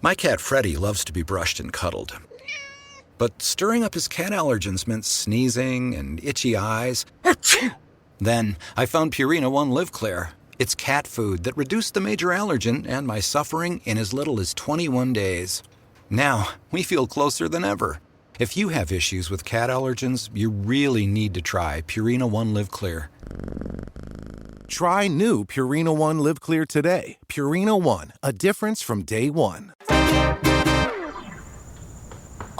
My cat Freddie loves to be brushed and cuddled. But stirring up his cat allergens meant sneezing and itchy eyes. Then I found Purina One Live Clear. It's cat food that reduced the major allergen and my suffering in as little as 21 days. Now, we feel closer than ever. If you have issues with cat allergens, you really need to try Purina One Live Clear. Try new Purina One Live Clear today. Purina One, a difference from day one.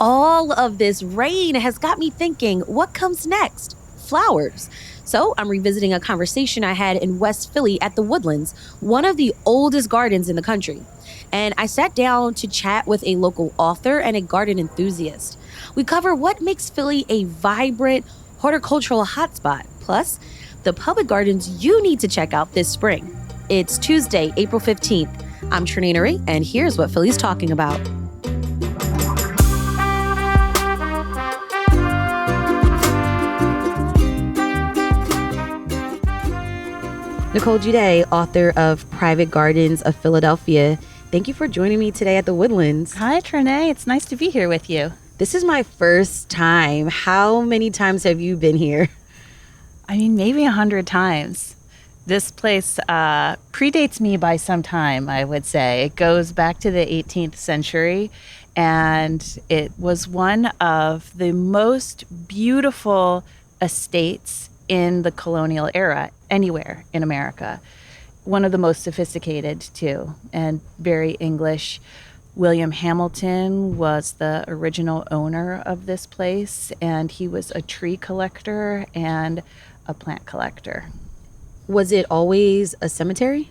All of this rain has got me thinking, what comes next? Flowers. So I'm revisiting a conversation I had in West Philly at the Woodlands, one of the oldest gardens in the country. And I sat down to chat with a local author and a garden enthusiast. We cover what makes Philly a vibrant horticultural hotspot, plus the public gardens you need to check out this spring. It's Tuesday, April 15th. I'm Trenae Nuri, and here's what Philly's talking about. Nicole Juday, author of Private Gardens of Philadelphia. Thank you for joining me today at the Woodlands. Hi, Trenae. It's nice to be here with you. This is my first time. How many times have you been here? I mean, maybe 100 times. This place predates me by some time, I would say. It goes back to the 18th century, and it was one of the most beautiful estates in the colonial era anywhere in America. One of the most sophisticated, too, and very English. William Hamilton was the original owner of this place, and he was a tree collector and a plant collector. Was it always a cemetery?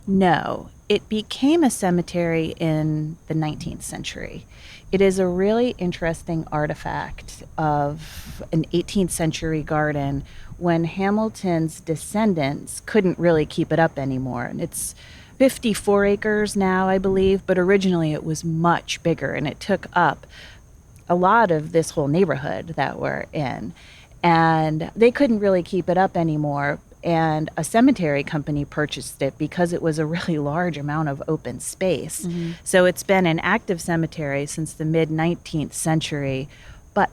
No, it became a cemetery in the 19th century. It is a really interesting artifact of an 18th century garden when Hamilton's descendants couldn't really keep it up anymore. And it's 54 acres now, I believe, but originally it was much bigger, and it took up a lot of this whole neighborhood that we're in. And they couldn't really keep it up anymore. And a cemetery company purchased it because it was a really large amount of open space. Mm-hmm. So it's been an active cemetery since the mid-19th century, but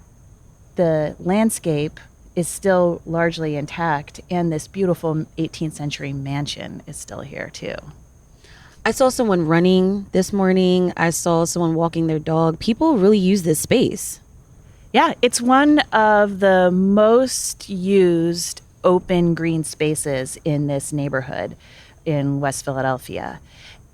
the landscape is still largely intact, and this beautiful 18th century mansion is still here too. I saw someone running this morning. I saw someone walking their dog. People really use this space. Yeah, it's one of the most used open green spaces in this neighborhood in West Philadelphia.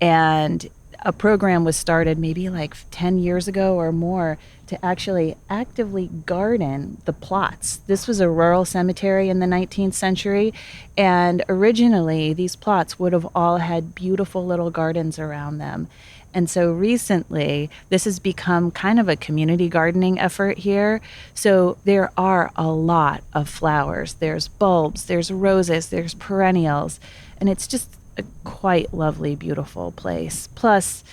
And a program was started maybe like 10 years ago or more to actually actively garden the plots. This was a rural cemetery in the 19th century, and originally these plots would have all had beautiful little gardens around them. And so recently, this has become kind of a community gardening effort here. So there are a lot of flowers. There's bulbs, there's roses, there's perennials, and it's just a quite lovely, beautiful place. Plus,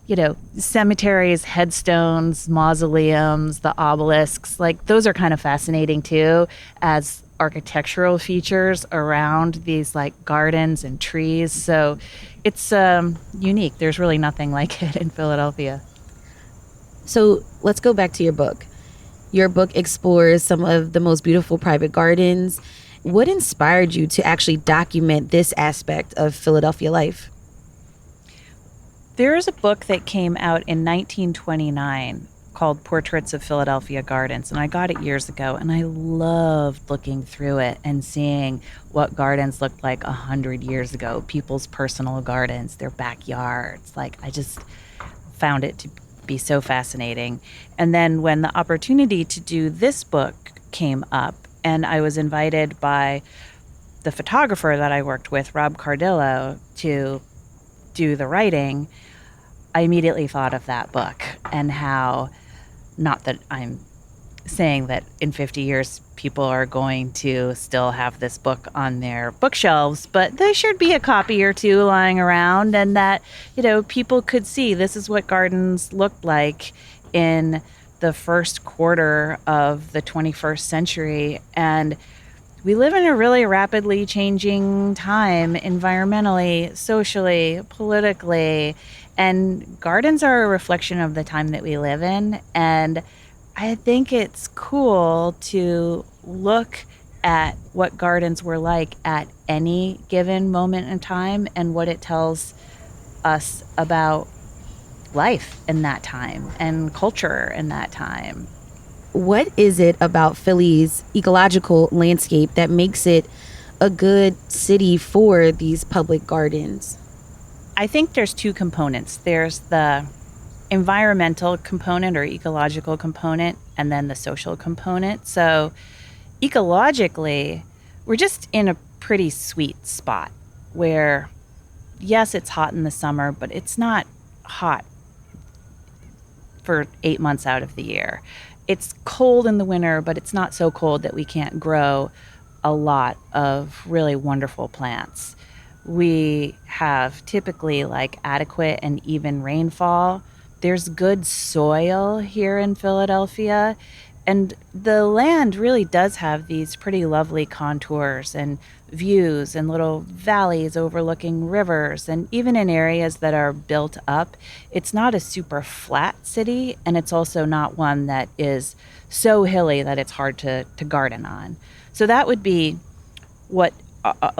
you know, cemeteries, headstones, mausoleums, the obelisks, like those are kind of fascinating too as architectural features around these like gardens and trees. So it's unique. There's really nothing like it in Philadelphia. So let's go back to your book. Your book explores some of the most beautiful private gardens. What inspired you to actually document this aspect of Philadelphia life? There is a book that came out in 1929 called Portraits of Philadelphia Gardens, and I got it years ago, and I loved looking through it and seeing what gardens looked like 100 years ago, people's personal gardens, their backyards. Like, I just found it to be so fascinating. And then when the opportunity to do this book came up, and I was invited by the photographer that I worked with, Rob Cardillo, to do the writing, I immediately thought of that book and how, not that I'm saying that in 50 years people are going to still have this book on their bookshelves, but there should be a copy or two lying around, and that, you know, people could see this is what gardens looked like in the first quarter of the 21st century. And we live in a really rapidly changing time, environmentally, socially, politically, And gardens are a reflection of the time that we live in. And I think it's cool to look at what gardens were like at any given moment in time and what it tells us about life in that time and culture in that time. What is it about Philly's ecological landscape that makes it a good city for these public gardens? I think there's two components. There's the environmental component or ecological component, and then the social component. So ecologically, we're just in a pretty sweet spot where, yes, it's hot in the summer, but it's not hot for 8 months out of the year. It's cold in the winter, but it's not so cold that we can't grow a lot of really wonderful plants. We have typically like adequate and even rainfall. There's good soil here in Philadelphia. And the land really does have these pretty lovely contours and views and little valleys overlooking rivers. And even in areas that are built up, it's not a super flat city. And it's also not one that is so hilly that it's hard to garden on. So that would be what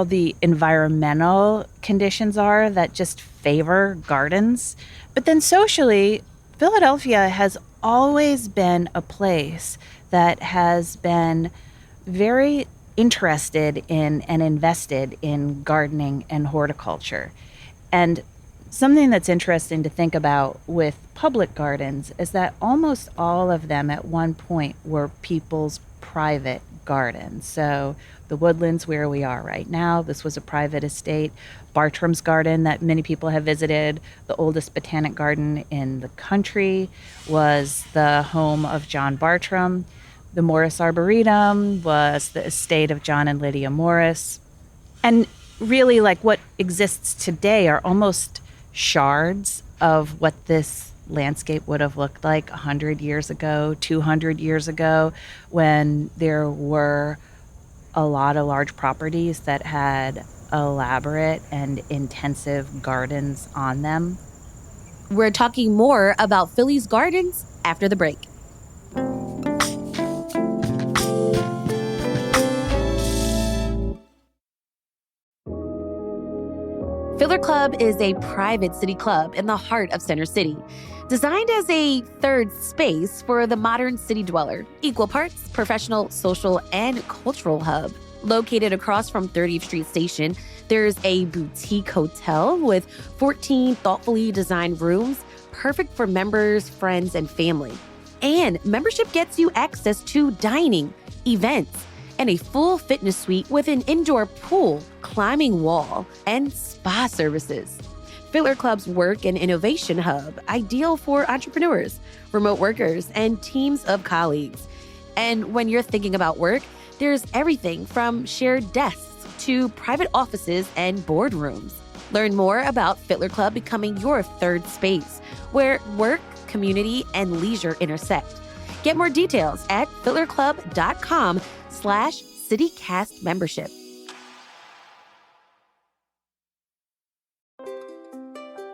the environmental conditions are that just favor gardens. But then socially, Philadelphia has always been a place that has been very interested in and invested in gardening and horticulture. And something that's interesting to think about with public gardens is that almost all of them at one point were people's private gardens. So the Woodlands, where we are right now, this was a private estate. Bartram's garden that many people have visited, the oldest botanic garden in the country, was the home of John Bartram. The Morris Arboretum was the estate of John and Lydia Morris. And really, like, what exists today are almost shards of what this landscape would have looked like 100 years ago, 200 years ago, when there were a lot of large properties that had elaborate and intensive gardens on them. We're talking more about Philly's gardens after the break. Filler Club is a private city club in the heart of Center City, designed as a third space for the modern city dweller, equal parts professional, social, and cultural hub. Located across from 30th Street Station, there's a boutique hotel with 14 thoughtfully designed rooms, perfect for members, friends, and family. And membership gets you access to dining, events, and a full fitness suite with an indoor pool, climbing wall, and spa services. Filler Club's work and innovation hub, ideal for entrepreneurs, remote workers, and teams of colleagues. And when you're thinking about work, there's everything from shared desks to private offices and boardrooms. Learn more about Filler Club becoming your third space, where work, community, and leisure intersect. Get more details at fillerclub.com/CityCast membership.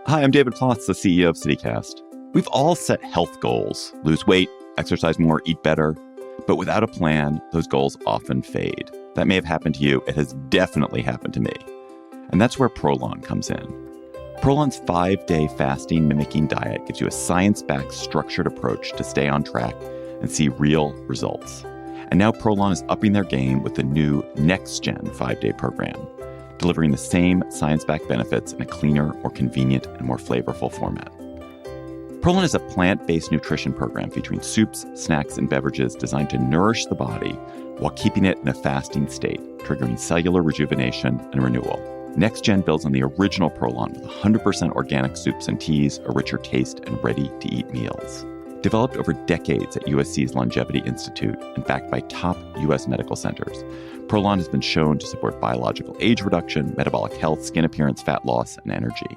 Hi, I'm David Plotz, the CEO of CityCast. We've all set health goals: lose weight, exercise more, eat better. But without a plan, those goals often fade. That may have happened to you. It has definitely happened to me. And that's where Prolon comes in. Prolon's 5-day fasting mimicking diet gives you a science-backed, structured approach to stay on track and see real results. And now Prolon is upping their game with the new next-gen 5-day program, delivering the same science-backed benefits in a cleaner, more convenient, and more flavorful format. Prolon is a plant-based nutrition program featuring soups, snacks, and beverages designed to nourish the body while keeping it in a fasting state, triggering cellular rejuvenation and renewal. Next Gen builds on the original Prolon with 100% organic soups and teas, a richer taste, and ready-to-eat meals. Developed over decades at USC's Longevity Institute and backed by top U.S. medical centers, Prolon has been shown to support biological age reduction, metabolic health, skin appearance, fat loss, and energy.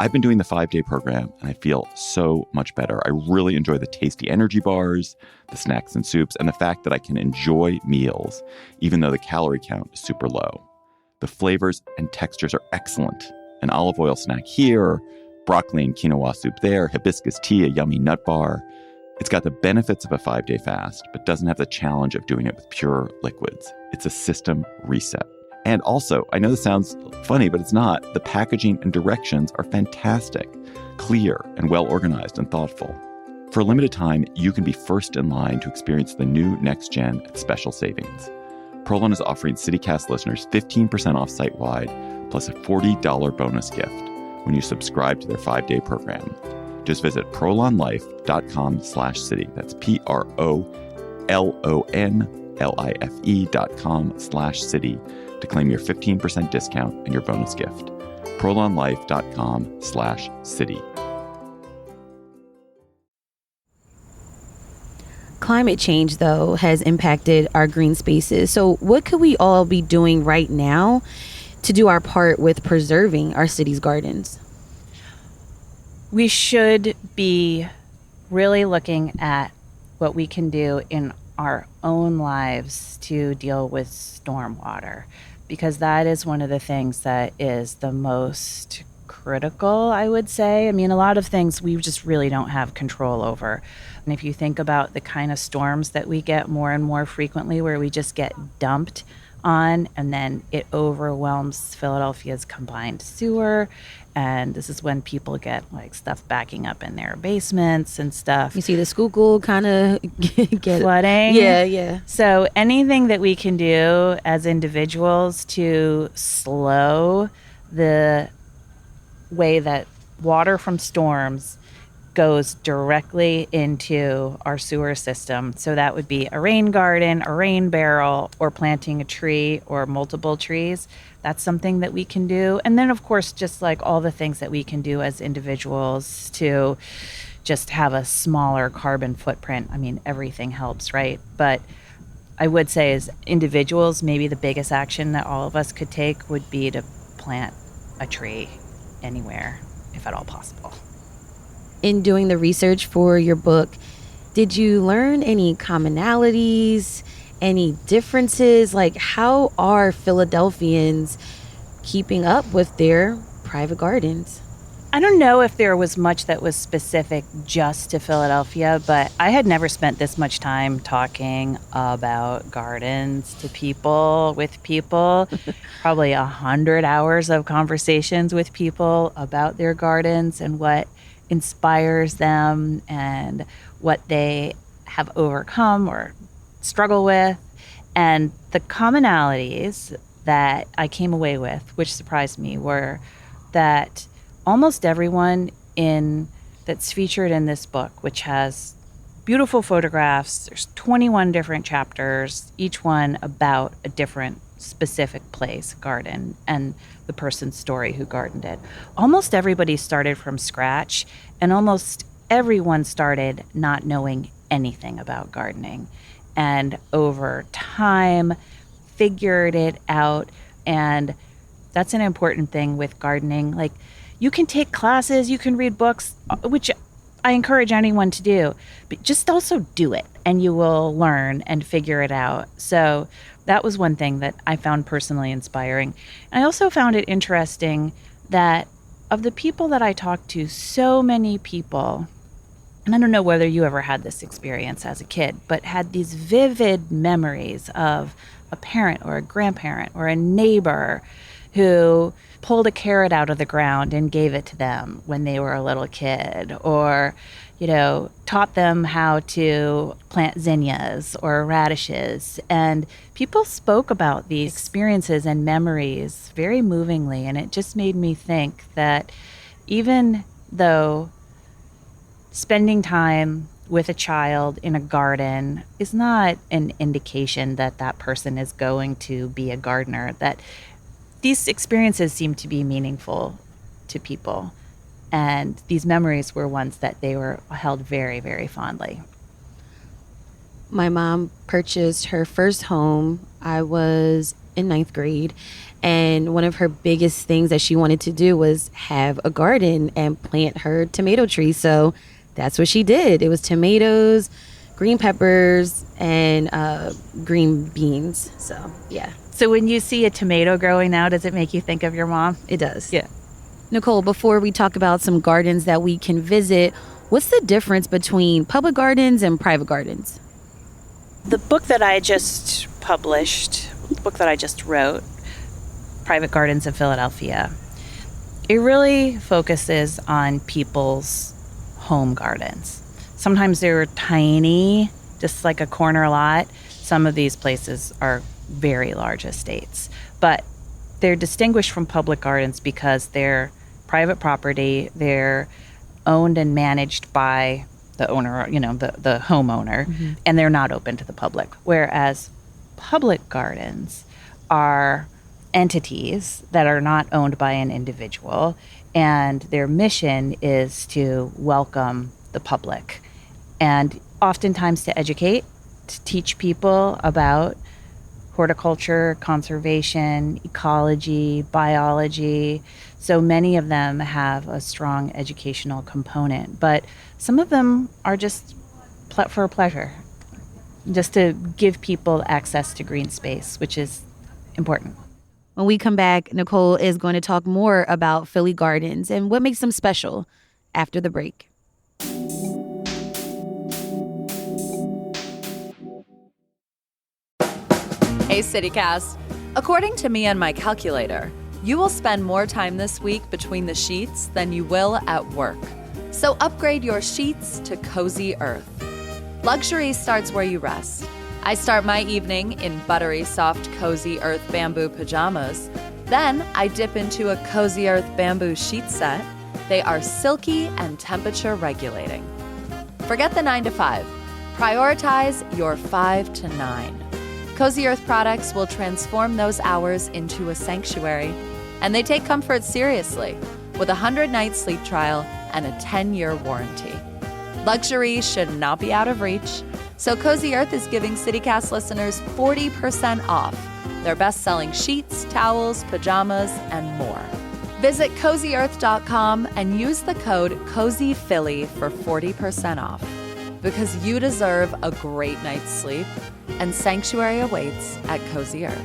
I've been doing the 5-day program, and I feel so much better. I really enjoy the tasty energy bars, the snacks and soups, and the fact that I can enjoy meals, even though the calorie count is super low. The flavors and textures are excellent. An olive oil snack here, Broccoli and quinoa soup there, hibiscus tea, a yummy nut bar. It's got the benefits of a 5-day fast, but doesn't have the challenge of doing it with pure liquids. It's a system reset. And also, I know this sounds funny, but it's not. The packaging and directions are fantastic, clear and well organized and thoughtful. For a limited time, you can be first in line to experience the new Next Gen at special savings. Prolon is offering CityCast listeners 15% off site-wide, plus a $40 bonus gift when you subscribe to their 5-day program. Just visit prolonlife.com/city. That's PROLONLIFE.com/city to claim your 15% discount and your bonus gift. prolonlife.com/city. Climate change, though, has impacted our green spaces. So what could we all be doing right now to do our part with preserving our city's gardens? We should be really looking at what we can do in our own lives to deal with stormwater, because that is one of the things that is the most critical, I would say. I mean, a lot of things we just really don't have control over. And if you think about the kind of storms that we get more and more frequently, where we just get dumped on and then it overwhelms Philadelphia's combined sewer. And this is when people get like stuff backing up in their basements and stuff. You see the Schuylkill kind of get flooding. Yeah. So anything that we can do as individuals to slow the way that water from storms goes directly into our sewer system. So that would be a rain garden, a rain barrel, or planting a tree or multiple trees. That's something that we can do. And then, of course, just like all the things that we can do as individuals to just have a smaller carbon footprint. I mean, everything helps, right? But I would say as individuals, maybe the biggest action that all of us could take would be to plant a tree anywhere, if at all possible. In doing the research for your book, did you learn any commonalities, any differences? Like, how are Philadelphians keeping up with their private gardens? I don't know if there was much that was specific just to Philadelphia, but I had never spent this much time talking about gardens to people, with people. Probably 100 hours of conversations with people about their gardens and what inspires them and what they have overcome or struggle with. And the commonalities that I came away with, which surprised me, were that almost everyone that's featured in this book, which has beautiful photographs, there's 21 different chapters, each one about a different specific place, garden, and the person's story who gardened it. Almost everybody started from scratch, and almost everyone started not knowing anything about gardening. And over time, figured it out. And that's an important thing with gardening. Like, you can take classes, you can read books, which I encourage anyone to do, but just also do it and you will learn and figure it out. So that was one thing that I found personally inspiring. I also found it interesting that of the people that I talked to, so many people, and I don't know whether you ever had this experience as a kid, but had these vivid memories of a parent or a grandparent or a neighbor who pulled a carrot out of the ground and gave it to them when they were a little kid, or, taught them how to plant zinnias or radishes. And people spoke about these experiences and memories very movingly. And it just made me think that even though spending time with a child in a garden is not an indication that that person is going to be a gardener, that these experiences seem to be meaningful to people. And these memories were ones that they were held very, very fondly. My mom purchased her first home. I was in 9th grade. And one of her biggest things that she wanted to do was have a garden and plant her tomato tree. So that's what she did. It was tomatoes, green peppers, and green beans. So, yeah. So when you see a tomato growing now, does it make you think of your mom? It does. Yeah. Nicole, before we talk about some gardens that we can visit, what's the difference between public gardens and private gardens? The book that I just published, the book that I just wrote, Private Gardens of Philadelphia, it really focuses on people's home gardens. Sometimes they're tiny, just like a corner lot. Some of these places are very large estates, but they're distinguished from public gardens because they're private property, they're owned and managed by the owner, the homeowner, and they're not open to the public. Whereas public gardens are entities that are not owned by an individual, and their mission is to welcome the public and oftentimes to educate, to teach people about horticulture, conservation, ecology, biology. So many of them have a strong educational component, but some of them are just for pleasure, just to give people access to green space, which is important. When we come back, Nicole is going to talk more about Philly gardens and what makes them special after the break. Hey CityCast. According to me and my calculator, you will spend more time this week between the sheets than you will at work. So upgrade your sheets to Cozy Earth. Luxury starts where you rest. I start my evening in buttery soft Cozy Earth bamboo pajamas. Then I dip into a Cozy Earth bamboo sheet set. They are silky and temperature regulating. Forget the 9 to 5. Prioritize your 5 to 9. Cozy Earth products will transform those hours into a sanctuary, and they take comfort seriously with a 100-night sleep trial and a 10-year warranty. Luxury should not be out of reach, so Cozy Earth is giving CityCast listeners 40% off their best-selling sheets, towels, pajamas, and more. Visit CozyEarth.com and use the code CozyPhilly for 40% off, because you deserve a great night's sleep, and sanctuary awaits at Cozy Earth.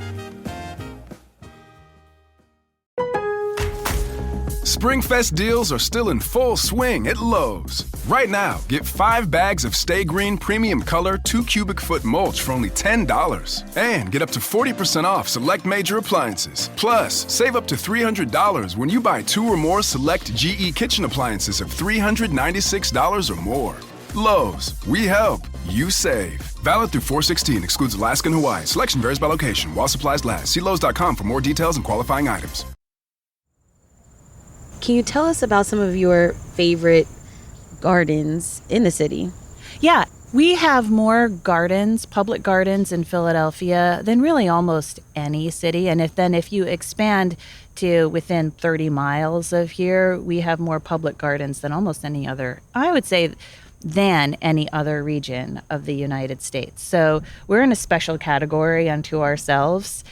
Springfest deals are still in full swing at Lowe's. Right now, get 5 bags of Stay Green Premium Color 2 cubic foot mulch for only $10. And get up to 40% off select major appliances. Plus, save up to $300 when you buy 2 or more select GE kitchen appliances of $396 or more. Lowe's, we help, you save. Valid through 4/16, excludes Alaska and Hawaii. Selection varies by location while supplies last. See Lowe's.com for more details and qualifying items. Can you tell us about some of your favorite gardens in the city? Yeah, we have more gardens, public gardens in Philadelphia than really almost any city. And if you expand to within 30 miles of here, we have more public gardens than almost any other, I would say, than any other region of the United States. So we're in a special category unto ourselves.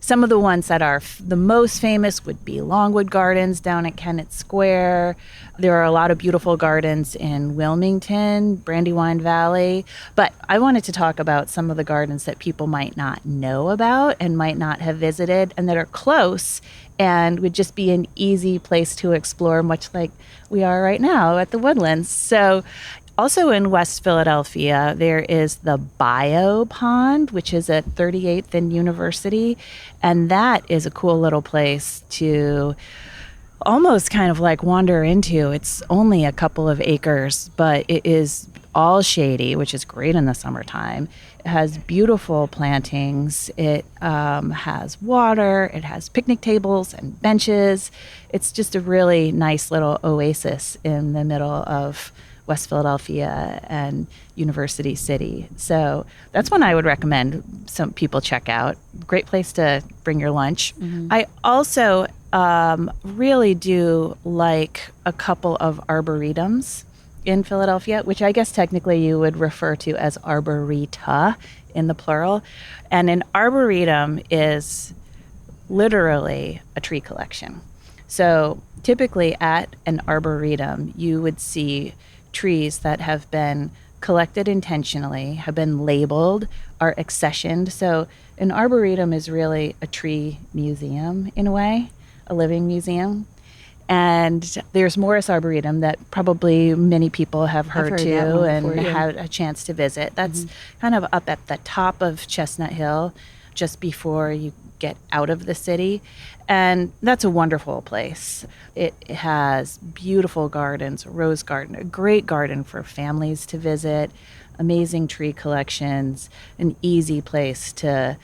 Some of the ones that are the most famous would be Longwood Gardens down at Kennett Square. There are a lot of beautiful gardens in Wilmington, Brandywine Valley. But I wanted to talk about some of the gardens that people might not know about and might not have visited and that are close and would just be an easy place to explore, much like we are right now at the Woodlands. So also in West Philadelphia, there is the Bio Pond, which is at 38th and University. And that is a cool little place to almost kind of like wander into. It's only a couple of acres, but it is all shady, which is great in the summertime. It has beautiful plantings. It has water. It has picnic tables and benches. It's just a really nice little oasis in the middle of West Philadelphia and University City. So that's one I would recommend some people check out. Great place to bring your lunch. Mm-hmm. I also really do like a couple of arboretums in Philadelphia, which I guess technically you would refer to as arboreta in the plural. And an arboretum is literally a tree collection. So typically at an arboretum, you would see trees that have been collected intentionally, have been labeled, are accessioned. So an arboretum is really a tree museum in a way, a living museum. And there's Morris Arboretum that probably many people have heard heard too that one and before, yeah. had a chance to visit. That's kind of up at the top of Chestnut Hill, just before you get out of the city. And that's a wonderful place. It has beautiful gardens, a rose garden, a great garden for families to visit, amazing tree collections, an easy place to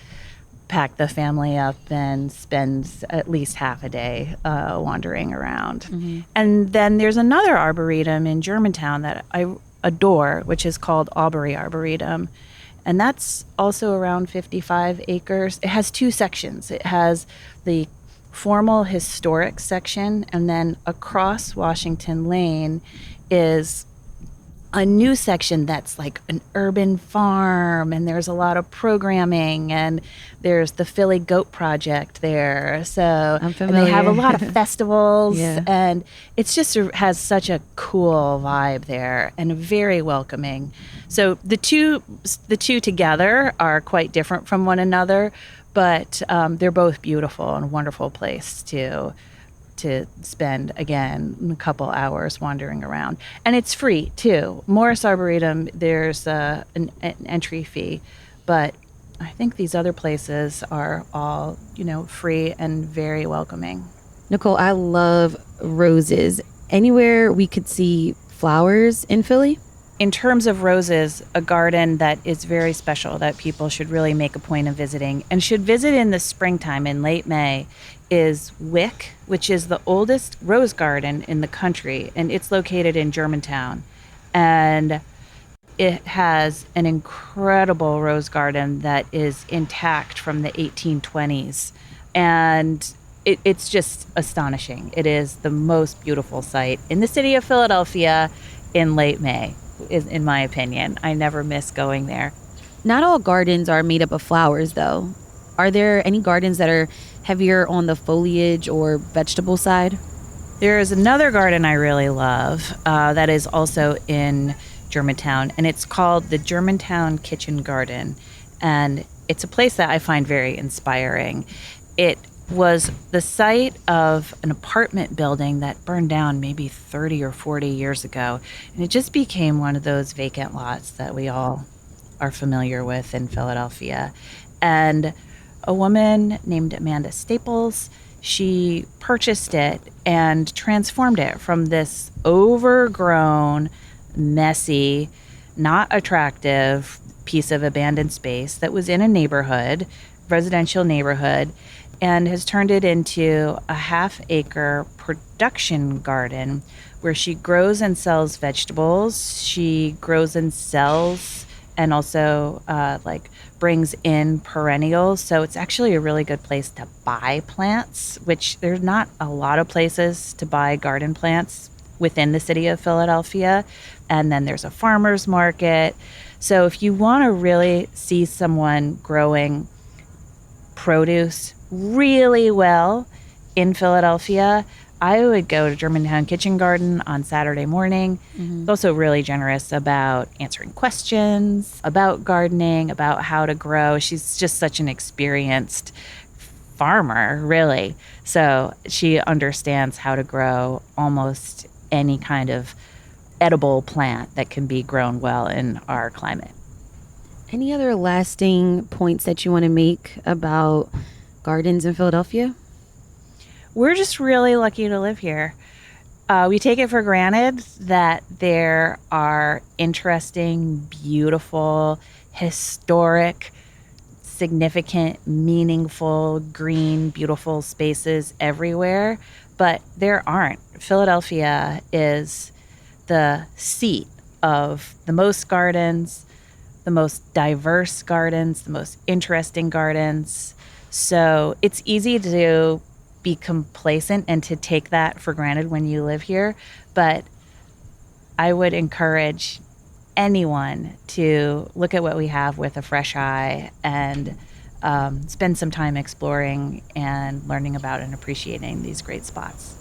pack the family up and spend at least half a day wandering around. And then there's another arboretum in Germantown that I adore, which is called Aubrey Arboretum. And that's also around 55 acres. It has two sections. It has the formal historic section, and then across Washington Lane is a new section that's like an urban farm, and there's a lot of programming, and there's the Philly Goat Project there. So I'm and they have a familiar. lot of festivals, Yeah. and it's just has such a cool vibe there and very welcoming. So the two together are quite different from one another, but they're both beautiful and a wonderful place to spend, again, a couple hours wandering around. And it's free, too. Morris Arboretum, there's an entry fee, but I think these other places are all, free and very welcoming. Nicole, I love roses. Anywhere we could see flowers in Philly? In terms of roses, a garden that is very special that people should really make a point of visiting and should visit in the springtime, in late May, is Wick, which is the oldest rose garden in the country, and it's located in Germantown. And it has an incredible rose garden that is intact from the 1820s. And it's just astonishing. It is the most beautiful sight in the city of Philadelphia in late May, in my opinion. I never miss going there. Not all gardens are made up of flowers, though. Are there any gardens that are heavier on the foliage or vegetable side? There is another garden I really love that is also in Germantown, and it's called the Germantown Kitchen Garden. And it's a place that I find very inspiring. It was the site of an apartment building that burned down maybe 30 or 40 years ago. And it just became one of those vacant lots that we all are familiar with in Philadelphia. And a woman named Amanda Staples, she purchased it and transformed it from this overgrown, messy, not attractive piece of abandoned space that was in a neighborhood, residential neighborhood, and has turned it into a half-acre production garden where she grows and sells vegetables. She grows and sells and also brings in perennials. So it's actually a really good place to buy plants, which there's not a lot of places to buy garden plants within the city of Philadelphia. And then there's a farmer's market. So if you want to really see someone growing produce really well in Philadelphia, I would go to Germantown Kitchen Garden on Saturday morning. It's also really generous about answering questions about gardening, about how to grow. She's just such an experienced farmer, really. So she understands how to grow almost any kind of edible plant that can be grown well in our climate. Any other lasting points that you want to make about gardens in Philadelphia? We're just really lucky to live here. We take it for granted that there are interesting, beautiful, historic, significant, meaningful, green, beautiful spaces everywhere, but there aren't. Philadelphia is the seat of the most gardens, the most diverse gardens, the most interesting gardens. So it's easy to be complacent and to take that for granted when you live here. But I would encourage anyone to look at what we have with a fresh eye and spend some time exploring and learning about and appreciating these great spots.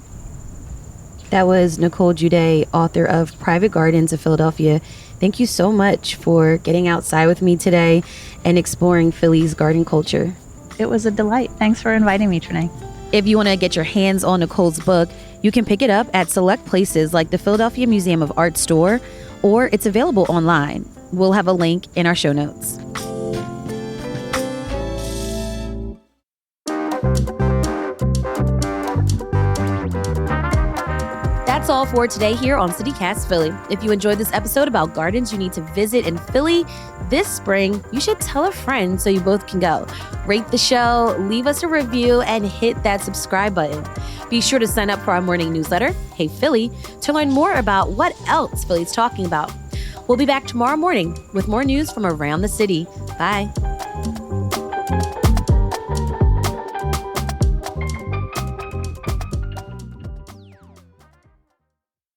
That was Nicole Juday, author of Private Gardens of Philadelphia. Thank you so much for getting outside with me today and exploring Philly's garden culture. It was a delight. Thanks for inviting me, Trenae. If you want to get your hands on Nicole's book, You can pick it up at select places like the Philadelphia Museum of Art store, or it's available online. We'll have a link in our show notes. That's all for today here on CityCast Philly. If you enjoyed this episode about gardens you need to visit in Philly this spring, you should tell a friend so you both can go. Rate the show, leave us a review, and hit that subscribe button. Be sure to sign up for our morning newsletter, Hey Philly, to learn more about what else Philly's talking about. We'll be back tomorrow morning with more news from around the city. Bye.